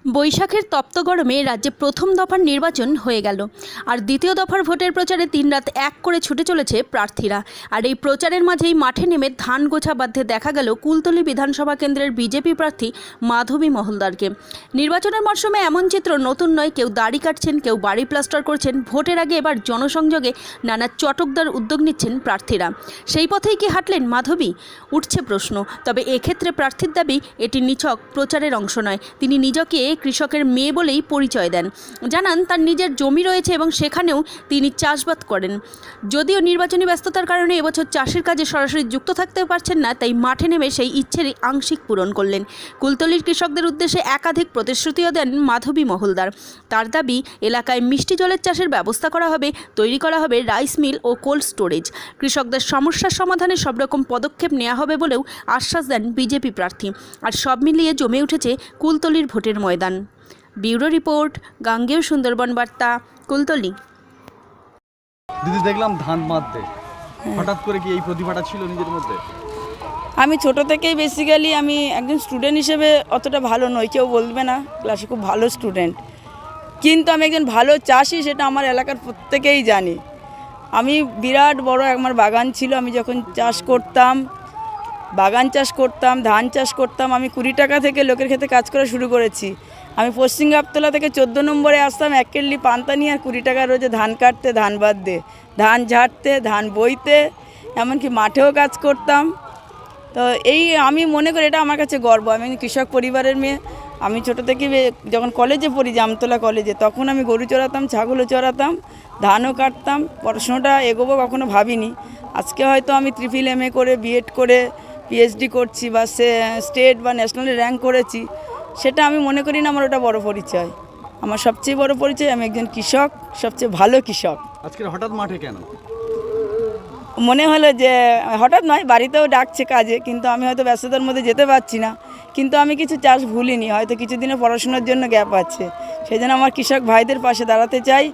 বৈশাখের তপ্ত গরমে রাজ্যে প্রথম দফার নির্বাচন হয়ে গেল। আর দ্বিতীয় দফার ভোটের প্রচারে দিনরাত এক করে ছুটে চলেছে প্রার্থীরা। আর এই প্রচারের মাঝেই মাঠে নেমে ধান গোছা বাঁধতে দেখা গেল কুলতলি বিধানসভা কেন্দ্রের বিজেপি প্রার্থী মাধবী মহলদারকে। নির্বাচনের মরশুমে এমন চিত্র নতুন নয়। কেউ দাড়ি কাটছেন, কেউ বাড়ি প্লাস্টার করছেন। ভোটের আগে এবার জনসংযোগে নানা চটকদার উদ্যোগ নিচ্ছেন প্রার্থীরা। সেই পথেই কি হাঁটলেন মাধবী? উঠছে প্রশ্ন। তবে এক্ষেত্রে প্রার্থীর দাবি এটি নিছক প্রচারের অংশ নয়। তিনি নিজেকে কৃষকের মেয়ে বলেই পরিচয় দেন। জানান তার নিজের জমি রয়েছে এবং সেখানেও তিনি চাষবাদ করেন। যদিও নির্বাচনী ব্যস্ততার কারণে এবছর চাষের কাজে সরাসরি যুক্ত থাকতে পারছেন না, তাই মাঠে নেমে সেই ইচ্ছেরই আংশিক পূরণ করলেন। কুলতলির কৃষকদের উদ্দেশ্যে একাধিক প্রতিশ্রুতিও দেন মাধবী মহলদার। তার দাবি, এলাকায় মিষ্টি জলের চাষের ব্যবস্থা করা হবে, তৈরি করা হবে রাইস মিল ও কোল্ড স্টোরেজ। কৃষকদের সমস্যার সমাধানে সব রকম পদক্ষেপ নেওয়া হবে বলেও আশ্বাস দেন বিজেপি প্রার্থী। আর সব মিলিয়ে জমে উঠেছে কুলতলির ভোটের ময়দান। ব্যুরো রিপোর্ট, গাঙ্গেয় সুন্দরবন বার্তা, কুলতলি। দিদি, দেখলাম ধান বাঁধতে, হঠাৎ করে কি এই প্রতিভাটা ছিল নিজের মধ্যে? আমি ছোট থেকেই বেসিক্যালি আমি একজন স্টুডেন্ট হিসেবে অতটা ভালো নই, কেউ বলবে না ক্লাসে খুব ভালো স্টুডেন্ট, কিন্তু আমি একজন ভালো চাষি সেটা আমার এলাকার প্রত্যেকেই জানি। আমি বিরাট বড় আমার বাগান ছিল। আমি যখন চাষ করতাম, বাগান চাষ করতাম, ধান চাষ করতাম, আমি 20 টাকা থেকে লোকের ক্ষেতে কাজ করা শুরু করেছি। আমি পশ্চিম গাবতলা থেকে 14 নম্বরে আসতাম, 1 কেটলি পান্তা নিয়ে, আর 20 টাকা রোজে ধান কাটতে, ধান বাঁধতে, ধান ঝাড়তে, ধান বইতে, এমনকি মাঠেও কাজ করতাম। তো এই আমি মনে করি এটা আমার কাছে গর্ব। আমি কৃষক পরিবারের মেয়ে। আমি ছোটো থেকে যখন কলেজে পড়ি, জামতলা কলেজে, তখন আমি গরু চড়াতাম, ছাগলও চড়াতাম, ধানও কাটতাম। পড়াশোনাটা এগোবো কখনো ভাবিনি। আজকে হয়তো আমি MA করে, বিএড করে, PhD করছি, বা স্টেট বা ন্যাশনালে র্যাঙ্ক করেছি, সেটা আমি মনে করি না আমার ওটা বড় পরিচয়। আমার সবচেয়ে বড় পরিচয় আমি একজন কৃষক, সবচেয়ে ভালো কৃষক। আজকে হঠাৎ মাঠে কেন? মনে হলো যে হঠাৎ নয়, বাড়িতেও ডাকছে কাজে, কিন্তু আমি হয়তো ব্যস্ততার মধ্যে যেতে পারছি না। কিন্তু আমি কিছু চাষ ভুলিনি, হয়তো কিছুদিনের পড়াশোনার জন্য গ্যাপ আছে। সেই জন্য আমার কৃষক ভাইদের পাশে দাঁড়াতে চাই।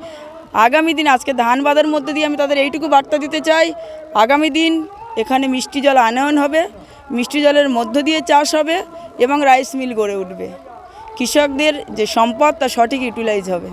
আগামী দিন আজকে ধান বাঁধার মধ্যে দিয়ে আমি তাদের এইটুকু বার্তা দিতে চাই, আগামী দিন এখানে মিষ্টি জল আনয়ন হবে, মিষ্টি জলের মধ্য দিয়ে চাষ হবে এবং রাইস মিল গড়ে উঠবে। কৃষকদের যে সম্পদ তা সঠিক ইউটিলাইজ হবে।